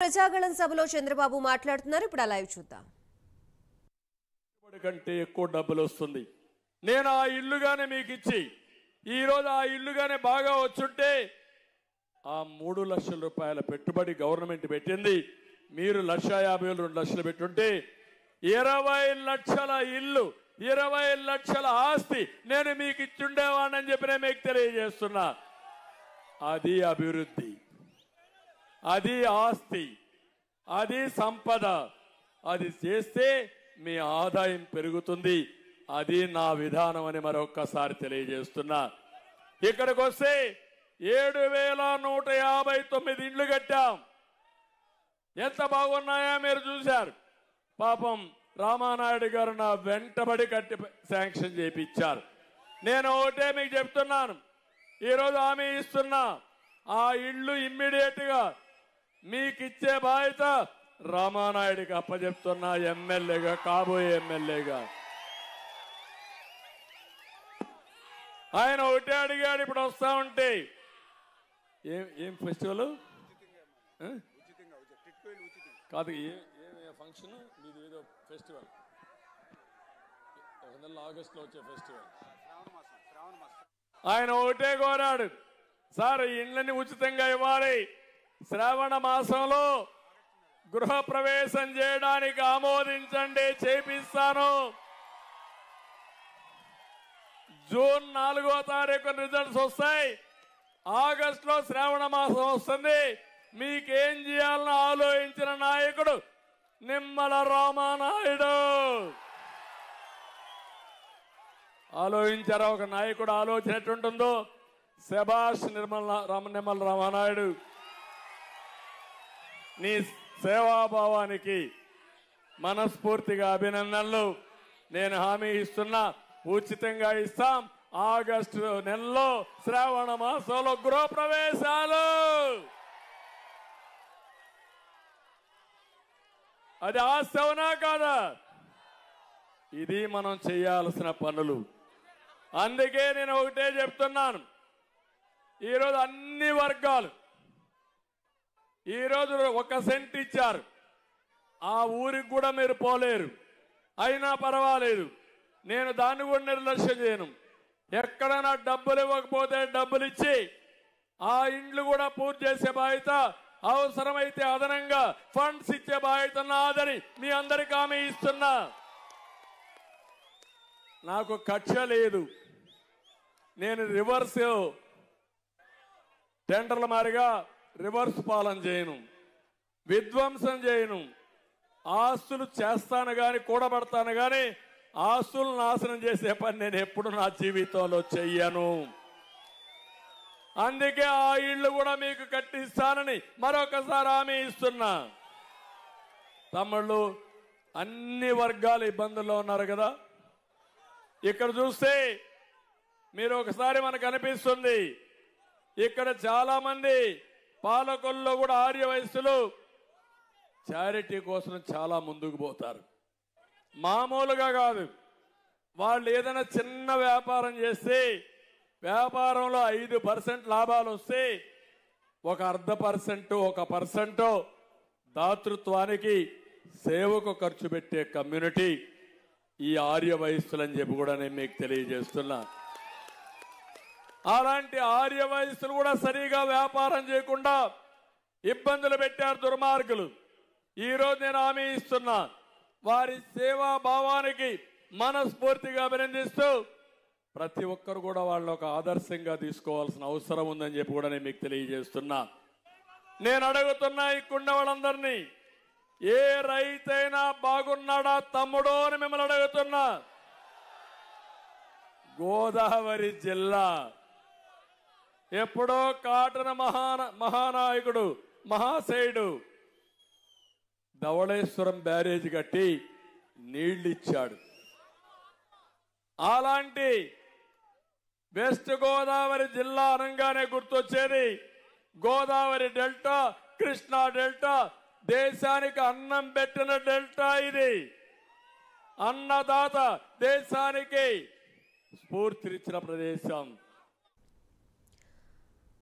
ప్రజాగళం సభలో చంద్రబాబు మాట్లాడుతున్నారు. ఇప్పుడు లైవ్ చూద్దాం. కంటే ఎక్కువ డబ్బులు వస్తుంది. నేను ఆ ఇల్లుగానే మీకు ఇచ్చి ఈ రోజు ఆ ఇల్లుగానే బాగా వచ్చుంటే ఆ 3 లక్షల రూపాయల పెట్టుబడి గవర్నమెంట్ పెట్టింది. మీరు 1,50,000 2 లక్షలు పెట్టుంటే 20 లక్షల ఇల్లు 20 లక్షల ఆస్తి నేను మీకు ఇచ్చుండేవాడిని చెప్పి నేను మీకు తెలియజేస్తున్నా. అది అభివృద్ధి, అది ఆస్తి, అది సంపద. అది చేస్తే మీ ఆదాయం పెరుగుతుంది. అది నా విధానం అని మరొక్కసారి తెలియజేస్తున్నా. ఇక్కడికి వస్తే 7,159 ఇండ్లు కట్టాం. ఎంత బాగున్నాయో మీరు చూశారు. పాపం రామానాయుడు గారు నా వెంటబడి కట్టి శాంక్షన్ చేయించారు. నేను ఒకటే మీకు చెప్తున్నాను, ఈరోజు హామీ ఇస్తున్నా, ఆ ఇళ్ళు ఇమ్మీడియట్ గా మీకు ఇచ్చే బాధ్యత రామానాయుడికి అప్పచెప్తున్నా. ఎమ్మెల్యేగా, కాబోయే ఎమ్మెల్యేగా. ఆయన ఒకటే అడిగాడు. ఇప్పుడు వస్తా ఉంటే ఏం ఫెస్టివల్ కాదు, ఏ ఫంక్షన్ మీది, ఏదో ఫెస్టివల్, ఒక నెల ఆగస్టులో వచ్చే ఫెస్టివల్. ఆయన ఒకటే కోరాడు, సార్ ఈ ఇండ్లని ఉచితంగా ఇవ్వాలి, శ్రావణ మాసంలో గృహ ప్రవేశం చేయడానికి ఆమోదించండి, చేపిస్తాను. జూన్ 4వ తారీఖు రిజల్ట్స్ వస్తాయి. ఆగస్టులో శ్రావణ మాసం వస్తుంది. మీకేం చేయాలని ఆలోచించిన నాయకుడు నిమ్మల రామానాయుడు. ఆలోచించారా? ఒక నాయకుడు ఆలోచన ఎట్టుంటుందో. శభాష్ నిమ్మల రామానాయుడు. నీ సేవాభావానికి మనస్ఫూర్తిగా అభినందనలు. నేను హామీ ఇస్తున్నా, ఉచితంగా ఇస్తాం. ఆగస్టు నెలలో శ్రావణ మాసంలో గృహ ప్రవేశాలు. అది ఆస్తి అవునా కాదా? ఇది మనం చేయాల్సిన పనులు. అందుకే నేను ఒకటే చెప్తున్నాను, ఈరోజు అన్ని వర్గాలు ఈరోజు 1 సెంట్ ఇచ్చారు. ఆ ఊరికి కూడా మీరు పోలేరు. అయినా పర్వాలేదు, నేను దాన్ని కూడా నిర్లక్ష్యం చేయను. ఎక్కడైనా డబ్బులు ఇవ్వకపోతే డబ్బులు ఇచ్చి ఆ ఇండ్లు కూడా పూర్తి చేసే బాధ్యత, అవసరమైతే అదనంగా ఫండ్స్ ఇచ్చే బాధ్యత నాదని మీ అందరికీ హామీ ఇస్తున్నా. నాకు కక్ష లేదు. నేను రివర్స్ టెండర్ల మారిగా రివర్స్ పాలన చేయను, విధ్వంసం చేయను. ఆస్తులు చేస్తాను కానీ, కూడబడతాను కానీ ఆస్తులు నాశనం చేసే పని నేను ఎప్పుడు నా జీవితంలో చెయ్యను. అందుకే ఆ ఇళ్ళు కూడా మీకు కట్టిస్తానని మరొకసారి హామీ ఇస్తున్నా. తమ్ముళ్ళు, అన్ని వర్గాల ఇబ్బందుల్లో ఉన్నారు కదా. ఇక్కడ చూస్తే మీరు ఒకసారి మనకు అనిపిస్తుంది, ఇక్కడ చాలా మంది పాలకుల్లో కూడా ఆర్య వయస్సులు చారిటీ కోసం చాలా ముందుకు పోతారు. మామూలుగా కాదు. వాళ్ళు ఏదైనా చిన్న వ్యాపారం చేస్తే వ్యాపారంలో 5% లాభాలు వస్తే ఒక 0.5%, 1% దాతృత్వానికి, సేవకు ఖర్చు పెట్టే కమ్యూనిటీ ఈ ఆర్య వయస్సులని చెప్పి కూడా నేను మీకు తెలియజేస్తున్నా. అలాంటి ఆర్య వయస్సులు కూడా సరిగా వ్యాపారం చేయకుండా ఇబ్బందులు పెట్టారు దుర్మార్గులు. ఈరోజు నేను హామీ ఇస్తున్నా, వారి సేవా భావానికి మనస్ఫూర్తిగా అభినందిస్తూ ప్రతి ఒక్కరు కూడా వాళ్ళు ఒక ఆదర్శంగా తీసుకోవాల్సిన అవసరం ఉందని చెప్పి కూడా నేను మీకు తెలియజేస్తున్నా. నేను అడుగుతున్నా ఇక్కడున్న వాళ్ళందరినీ, ఏ రైతైనా బాగున్నాడా తమ్ముడో అని మిమ్మల్ని అడుగుతున్నా. గోదావరి జిల్లా ఎప్పుడో కాటన మహానాయకుడు, మహాశయుడు ధవళేశ్వరం బ్యారేజ్ కట్టి నీళ్లిచ్చాడు. అలాంటి వెస్ట్ గోదావరి జిల్లా అనగానే గుర్తొచ్చేది గోదావరి డెల్టా, కృష్ణా డెల్టా. దేశానికి అన్నం పెట్టిన డెల్టా ఇది. అన్నదాత, దేశానికి స్ఫూర్తినిచ్చిన ప్రదేశం.